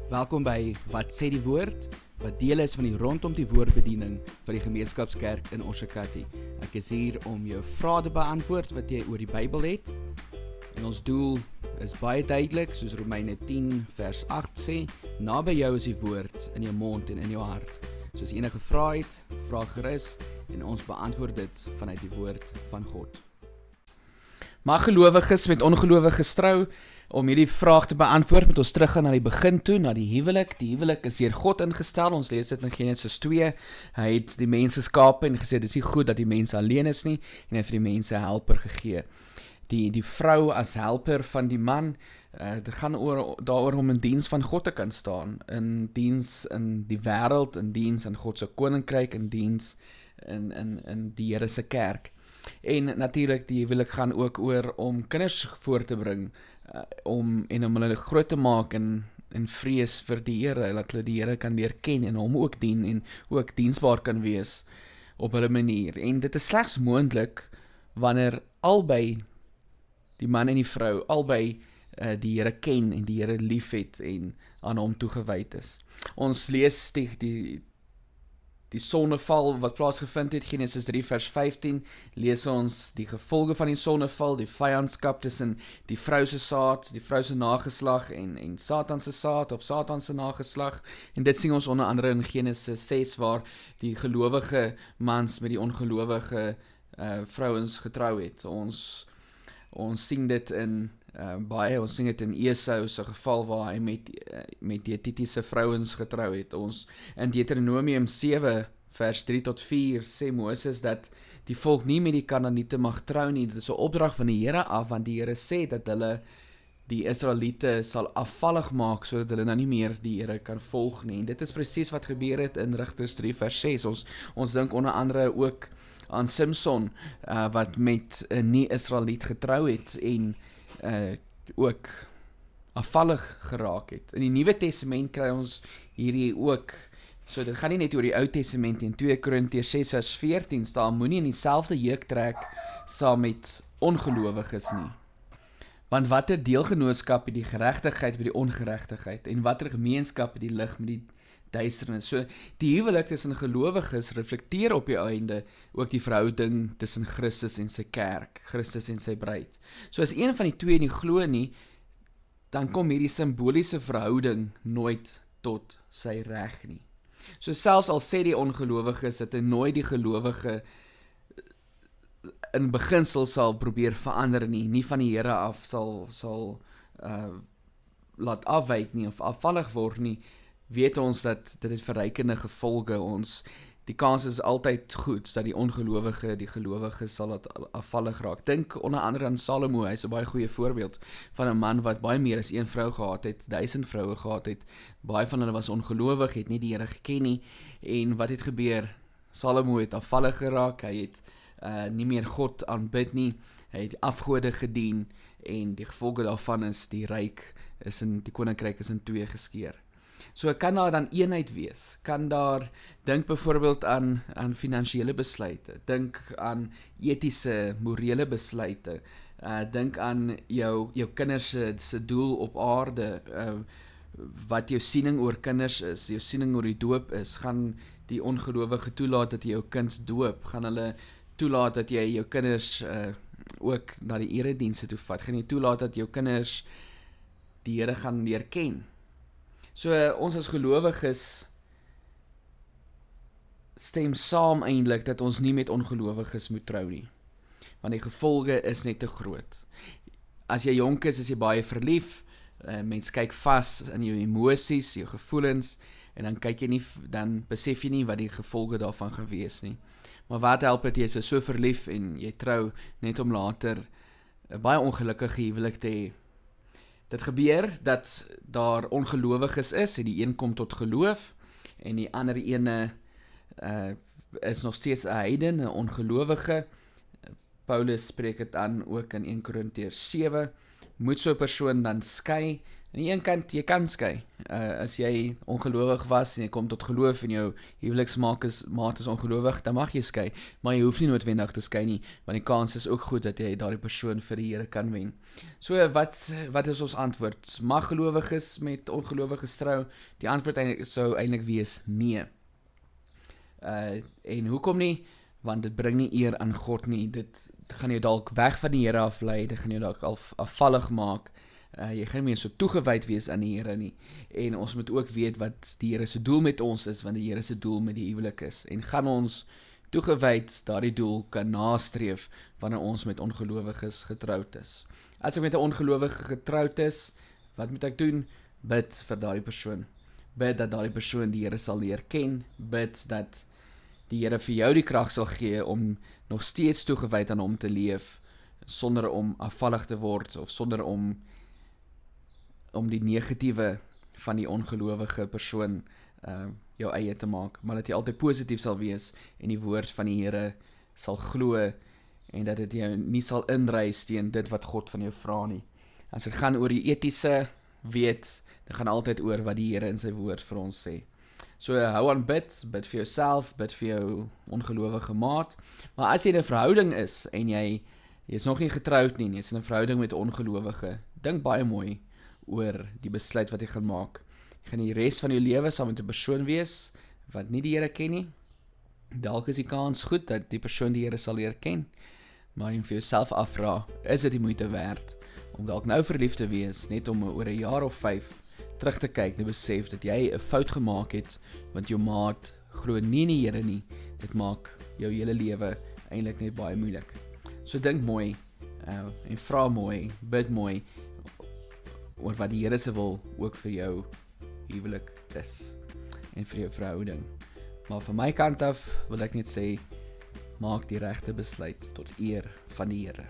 Welkom by Wat sê die woord? Wat deel is van die rondom die woordbediening van die gemeenskapskerk in Oshakati. Ek is hier om jou vrae te beantwoord wat jy oor die Bybel het. En ons doel is baie duidelik, soos Romeine 10 vers 8 sê, naby jou is die woord in jou mond en in jou hart. So as jy enige vrae het, vra gerus en ons beantwoord dit vanuit die woord van God. Mag gelowiges met ongelowiges trou? Om hierdie vraag te beantwoord, moet ons teruggaan na die begin toe, na die huwelik. Die huwelik is deur God ingestel, ons lees dit in Genesis 2. Hy het die mens geskape en gesê, dit is nie goed dat die mens alleen is nie, en hy het vir die mense 'n helper gegee. Die vrou as helper van die man, dit gaan daaroor om in diens van God te kan staan, in diens in die wêreld, in diens in God se koninkryk, in diens in die Here se kerk. En natuurlik die huwelik gaan ook oor om kinders voor te bring, om hulle groot te maak in vrees vir die Here, dat hulle die Here kan leer ken en hom ook dien en ook diensbaar kan wees op hulle manier. En dit is slegs moontlik wanneer albei die man en die vrou albei die Here ken en die Here liefhet en aan hom toegewyd is. Ons lees die sondeval wat plaasgevind het, Genesis 3 vers 15, lees ons die gevolge van die sondeval, die vyandskap tussen die vrou se saad, die vrou se nageslag en Satan se saad of Satan se nageslag. En dit sien ons onder andere in Genesis 6 waar die gelowige mans met die ongelowige vrouens getrou het. Ons sien dit in ons sien dit in Esau se geval waar hy met dietitiese vrouens getrou het. Ons in Deuteronomium 7 vers 3 tot 4 sê Moses dat die volk nie met die Kanaaniete mag trou nie. Dit is 'n opdrag van die Here af, want die Here sê dat hulle die Israeliete sal afvallig maak sodat hulle nou nie meer die Here kan volg nie. En dit is presies wat gebeur het in Rigters 3 vers 6. Ons dink onder andere ook aan Samson wat met 'n nie-Israeliet getrou het en ook afvallig geraak het. In die Nuwe Testament kry ons hierdie ook, so dit gaan nie net oor die Ou Testament in 2 Korintiërs 6 vers 14 staan, moenie in dieselfde juk trek saam met ongelowiges nie. Want watter deelgenootskap het die geregtigheid by die ongeregtigheid en watter gemeenskap het die lig met die duisternis. So die huwelik tussen gelowiges reflekteer op die einde ook die verhouding tussen Christus en sy kerk, Christus en sy bruid. So as een van die twee nie glo nie, dan kom hierdie simboliese verhouding nooit tot sy reg nie. So selfs al sê die ongelowiges dat hy nooit die gelowige in beginsel sal probeer verander nie van die Here af sal laat afwyk nie of afvallig word nie, weet ons dat dit het verrykende gevolge. Die kans is altyd goed dat die ongelowige, die gelowige sal het afvallig raak. Dink onder andere aan Salomo, hy is 'n baie goeie voorbeeld van 'n man wat baie meer as een vrou gehad het, 1000 vroue gehad het. Baie van hulle was ongelowig, het nie die Here geken nie. En wat het gebeur? Salomo het afvallig geraak, hy het nie meer God aanbid nie, hy het afgode gedien en die gevolge daarvan is die koninkryk is in twee geskeur. So kan daar dan eenheid wees, dink byvoorbeeld aan finansiële besluite, dink aan etiese, morele besluite, dink aan jou kinders se doel op aarde, wat jou siening oor kinders is, jou siening oor die doop is, gaan die ongelowige toelaat dat jy jou kind doop, gaan hulle toelaat dat jy jou kinders ook na die eredienste toe vat, gaan jy toelaat dat jou kinders die Here gaan leer ken. So ons as gelowiges stem saam eintlik dat ons nie met ongelowiges moet trou nie, want die gevolge is net te groot. As jy jonk is jy baie verlief, mens kyk vas in jou emosies, jou gevoelens, en dan besef jy nie wat die gevolge daarvan gaan wees nie. Maar wat help het, jy is so verlief en jy trou net om later 'n baie ongelukkige huwelik te hê. Dit gebeur dat daar ongelowiges is en die een kom tot geloof en die ander ene is nog steeds 'n heiden, 'n ongelowige. Paulus spreek dit aan ook in 1 Korintiërs 7. Moet so 'n persoon dan skei? Aan die een kant, jy kan skei. As jy ongelowig was en jy kom tot geloof en jou huweliksmaat is ongelowig, dan mag jy skei, maar jy hoef nie noodwendig te skei nie, want die kans is ook goed dat jy daardie persoon vir die Here kan wen. So wat is ons antwoord? Mag gelowiges met ongelowiges trou? Die antwoord sou eintlik wees nee. En hoekom nie? Want dit bring nie eer aan God nie. Dit gaan jou dalk weg van die Here aflei, dit gaan jou dalk afvallig maak. Jy gaan nie meer so toegewyd wees aan die Here nie. En ons moet ook weet wat die Here se doel met ons is, want die Here se doel met die huwelik is. En gaan ons toegewyd daardie doel kan nastreef wanneer ons met ongelowiges getroud is. As ek met 'n ongelowige getroud is, wat moet ek doen? Bid vir daardie persoon. Bid dat daardie persoon die Here sal leer ken. Bid dat die Here vir jou die krag sal gee om nog steeds toegewyd aan hom te leef, sonder om afvallig te word, of sonder om die negatiewe van die ongelowige persoon jou eie te maak, maar dat jy altyd positief sal wees en die woord van die Here sal glo en dat dit jou nie sal inreis teen dit wat God van jou vra nie. As dit gaan oor die etiese weet, dit gaan altyd oor wat die Here in sy woord vir ons sê. So hou aan bid vir jouself, bid vir jou ongelowige maat, maar as jy in 'n verhouding is en jy is nog nie getroud nie, jy is in 'n verhouding met ongelowige, dink baie mooi oor die besluit wat jy gaan maak. Jy gaan die res van jou lewe saam met 'n persoon wees wat nie die Here ken nie. Dalk is die kans goed dat die persoon die Here sal leer ken, maar jy vir jouself afvra, is dit die moeite werd om dalk nou verlief te wees, net om oor 'n jaar of 5 terug te kyk en besef dat jy 'n fout gemaak het, want jou maat glo nie in die Here nie. Dit maak jou hele lewe eintlik net baie moeilik. So dink mooi en vra mooi, bid mooi oor wat die Here se wil ook vir jou huwelik is en vir jou verhouding. Maar van my kant af wil ek net sê, maak die regte besluit tot eer van die Here.